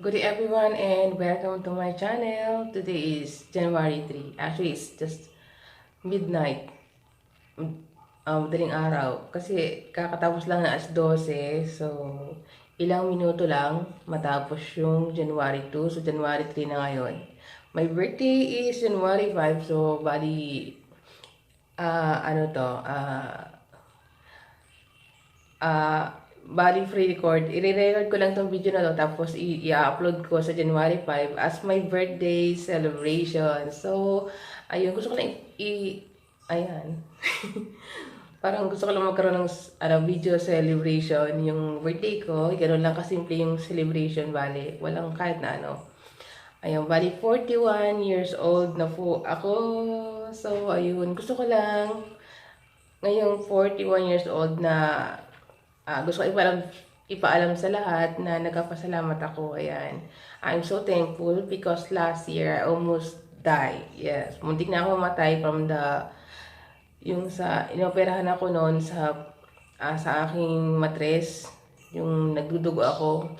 Good day everyone and welcome to my channel. Today is January 3. Actually, it's just midnight. Madaling araw. Kasi kakatapos lang na alas 12. So, ilang minuto lang matapos yung January 2. So, January 3 na ngayon. My birthday is January 5. So, bali, ano to, bali free record. I-record ko lang tong video na to tapos i-upload ko sa January 5 as my birthday celebration. So, ayun, gusto ko lang ayan. Parang gusto ko lang magkaroon ng video celebration yung birthday ko. Ganoon lang kasimple yung celebration, bali. Walang kahit na ano. Ayun, bali 41 years old na po ako. So, ayun, gusto ko lang ngayong 41 years old na gusto ko ipaalam sa lahat na nagpapasalamat ako. Ayan. I'm so thankful because last year I almost died. Yes. Muntik na ako mamatay from yung sa inoperahan ako noon sa aking matres. Yung nagdudugo ako.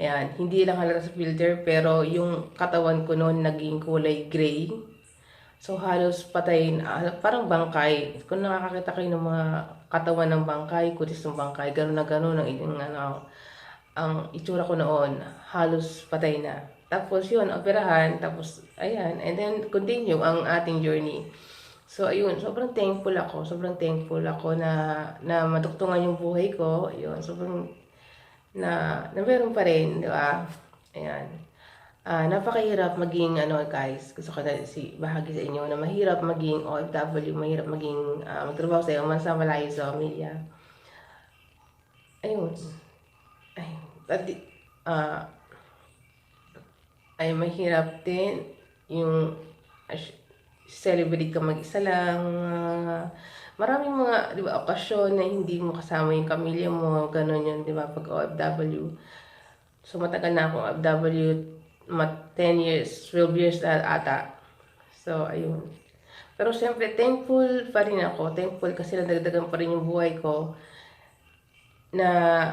Ayan. Hindi lang halata sa filter pero yung katawan ko noon naging kulay gray. So, halos patay na, parang bangkay. Kung nakakakita kayo ng mga katawan ng bangkay, kutis ng bangkay, gano'n na gano'n ang itsura ko noon. Halos patay na. Tapos yun, operahan, tapos ayan, and then continue ang ating journey. So, ayun, sobrang thankful ako. Sobrang thankful ako na maduktungan yung buhay ko. Ayun, sobrang na meron pa rin, di ba? Ayan. Napakahirap maging guys, gusto ko na bahagi sa inyo na mahirap maging OFW, mahirap maging magtrabaho sa ibang bansa malayo sa pamilya. Ayun. Ay, ay mahirap din yung celebrate ka mag-isa lang. Maraming mga, di ba, okasyon na hindi mo kasama yung pamilya mo, ganun yun, di ba, pag OFW. So, matagal na akong OFW, 10 years, 12 years na ata. So, ayun. Pero siyempre, thankful pa rin ako. Thankful kasi nadagdagan pa rin yung buhay ko. Na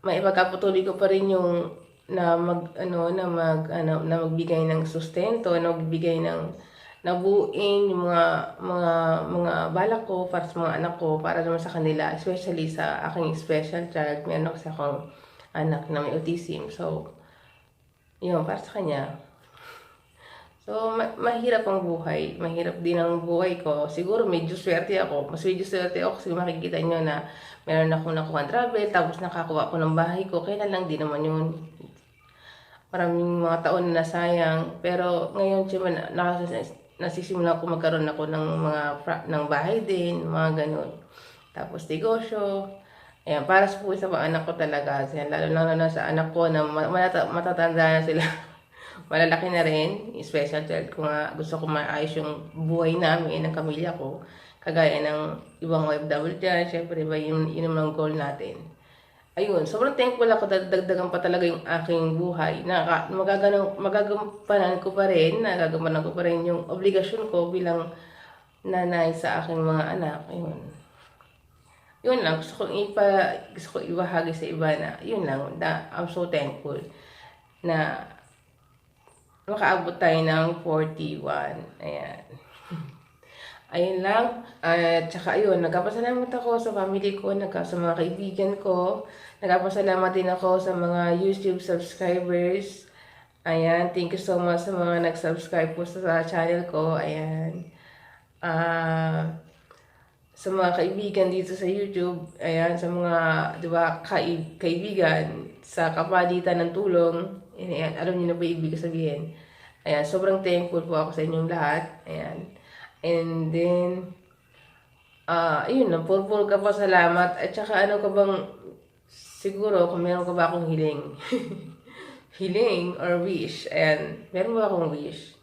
maipagkapatuloy ko pa rin yung na magbigay ng sustento, na magbigay ng nabuuin yung mga balak ko para sa mga anak ko, para naman sa kanila, especially sa aking special child. Meron kasi akong anak na may autism. So, yun, para sa kanya. So, mahirap ang buhay. Mahirap din ang buhay ko. Siguro medyo swerte ako. Mas medyo swerte ako kasi makikita nyo na meron akong nakuha travel, tapos nakakuha ako ng bahay ko. Kailan lang din naman yun. Maraming mga taon na nasayang. Pero ngayon, nasisimula ako magkaroon ako ng bahay din, mga ganun. Tapos negosyo. Ayan, para sa po sa mga anak ko talaga. Lalo na sa anak ko na matatanda na sila. Malalaki na rin. Special child ko nga. Gusto ko maayos yung buhay namin, ng pamilya ko. Kagaya ng ibang OFW dyan. Siyempre, yun naman ang goal natin. Ayun, sobrang thankful ako. Dagdagan pa talaga yung aking buhay. Magagampanan ko pa rin yung obligasyon ko bilang nanay sa aking mga anak. Ayun. Yun lang, gusto ko ibahagi sa iba na, yun lang, I'm so thankful na makaabot tayo ng 41. Ayan. Ayun lang. Tsaka ayun, nagpapasalamat ako sa family ko, sa mga kaibigan ko. Nagpapasalamat din ako sa mga YouTube subscribers. Ayan, thank you so much sa mga nag-subscribe po sa channel ko. Ayan. Sa mga kaibigan dito sa YouTube, ayan, sa mga, di ba, kaibigan, sa kapalitan ng tulong, ayan, alam niyo na ba ibig sabihin. Ayan, sobrang thankful po ako sa inyong lahat. Ayan. And then, ayun lang, puro ka pa salamat. At saka ano ka bang, siguro, kung meron ka ba akong hiling, hiling or wish, ayan, meron ba akong wish?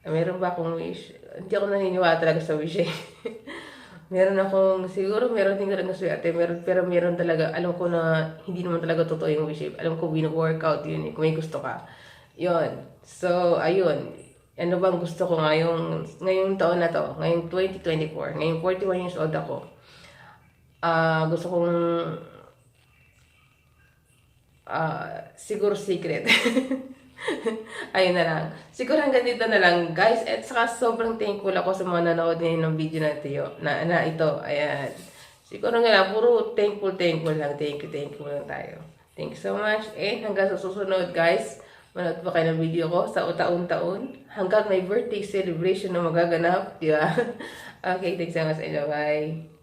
Meron ba akong wish? Hindi ako naniniwala talaga sa wish eh. Siguro meron din talaga swerte, pero meron talaga, alam ko na hindi naman talaga totoo yung wish. Alam ko, workout yun eh, kung may gusto ka. Yun. So, ayun. Ano bang gusto ko ngayong taon na to, ngayong 2024, ngayong 41 years old ako. Gusto kong, siguro secret. Ayun na lang. Siguro hanggang dito na lang, guys. At saka sobrang thankful ako sa mga nanood ngayon ng video na ito. Ayan. Siguro nga lang, puro thankful lang. Thankful lang tayo. Thank you so much. And hanggang sa susunod, guys. Manood pa kayo ng video ko sa taon-taon. Hanggang may birthday celebration na magaganap. Di ba? Okay, thanks so much. Bye.